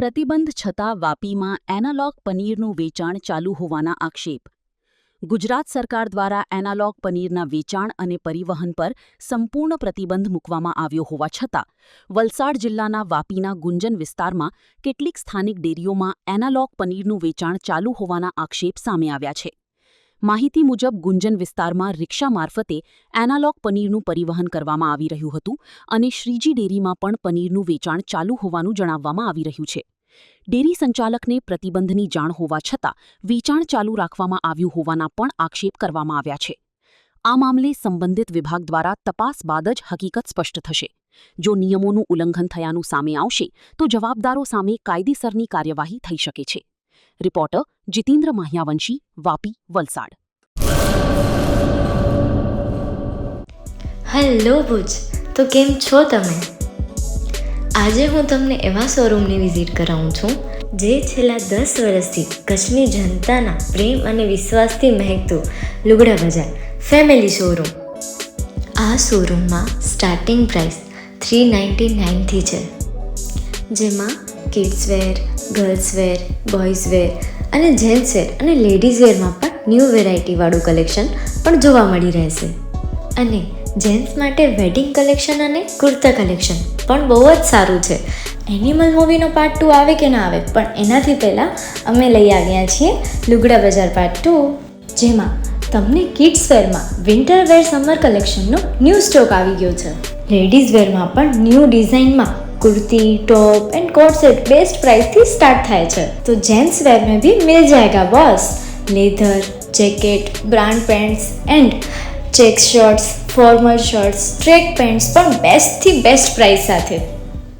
પ્રતિબંધ છતાં વાપીમાં એનાલોગ પનીરનું વેચાણ ચાલુ હોવાના આક્ષેપ. ગુજરાત સરકાર દ્વારા એનાલોગ પનીરના વેચાણ અને પરિવહન પર સંપૂર્ણ પ્રતિબંધ મૂકવામાં આવ્યો હોવા છતાં વલસાડ જિલ્લાના વાપીના ગુંજન વિસ્તારમાં કેટલીક સ્થાનિક ડેરીઓમાં એનાલોગ પનીરનું વેચાણ ચાલુ હોવાના આક્ષેપ સામે આવ્યા છે. માહિતી મુજબ ગુંજન વિસ્તારમાં રિક્ષા મારફતે એનાલોગ પનીરનું પરિવહન કરવામાં આવી રહ્યું હતું અને શ્રીજી ડેરીમાં પણ પનીરનું વેચાણ ચાલુ હોવાનું જણાવવામાં આવી રહ્યું છે. ડેરી સંચાલકને પ્રતિબંધની જાણ હોવા છતાં વેચાણ ચાલુ રાખવામાં આવ્યું હોવાના પણ આક્ષેપ કરવામાં આવ્યા છે. આ મામલે સંબંધિત વિભાગ દ્વારા તપાસ બાદ જ હકીકત સ્પષ્ટ થશે. જો નિયમોનું ઉલ્લંઘન થયાનું સામે આવશે તો જવાબદારો સામે કાયદેસરની કાર્યવાહી થઈ શકે છે. રિપોર્ટર જીતેન્દ્ર માહ્યાવંશી, વાપી, વલસાડ. હેલો ભુજ, તો કેમ છો તમે? આજે હું તમને એવા શોરૂમની વિઝિટ કરાવું છું જે છેલ્લા 10 વર્ષથી કચ્છની જનતાના પ્રેમ અને વિશ્વાસથી મહેકતું લુગડા બજાર ફેમિલી શોરૂમ. આ શોરૂમમાં સ્ટાર્ટિંગ પ્રાઇસ 399થી છે, જેમાં kids wear, girls wear, boys wear અને જેન્ટ્સ વેર અને લેડીઝ વેરમાં પણ ન્યૂ વેરાયટીવાળું કલેક્શન પણ જોવા મળી રહેશે. અને જેન્ટ્સ માટે વેડિંગ કલેક્શન અને કુર્તા કલેક્શન પણ બહુ જ સારું છે. એનિમલ મૂવીનો પાર્ટ 2 આવે કે ના આવે, પણ એનાથી પહેલાં અમે લઈ આવ્યા છીએ લુગડા બજાર પાર્ટ 2, જેમાં તમને કિડ્સ વેરમાં વિન્ટર વેર સમર કલેક્શનનો ન્યૂ સ્ટોક આવી ગયો છે. લેડીઝ વેરમાં પણ ન્યૂ ડિઝાઇનમાં kurti, top and coat set best price थी स्टार्ट थाय छे. तो जेंट्स वेर में भी मिल जाएगा boss. Leather, jacket, brand pants and check shirts, formal shirts, track pants પણ બેસ્ટ થી બેસ્ટ પ્રાઇસ સાથે.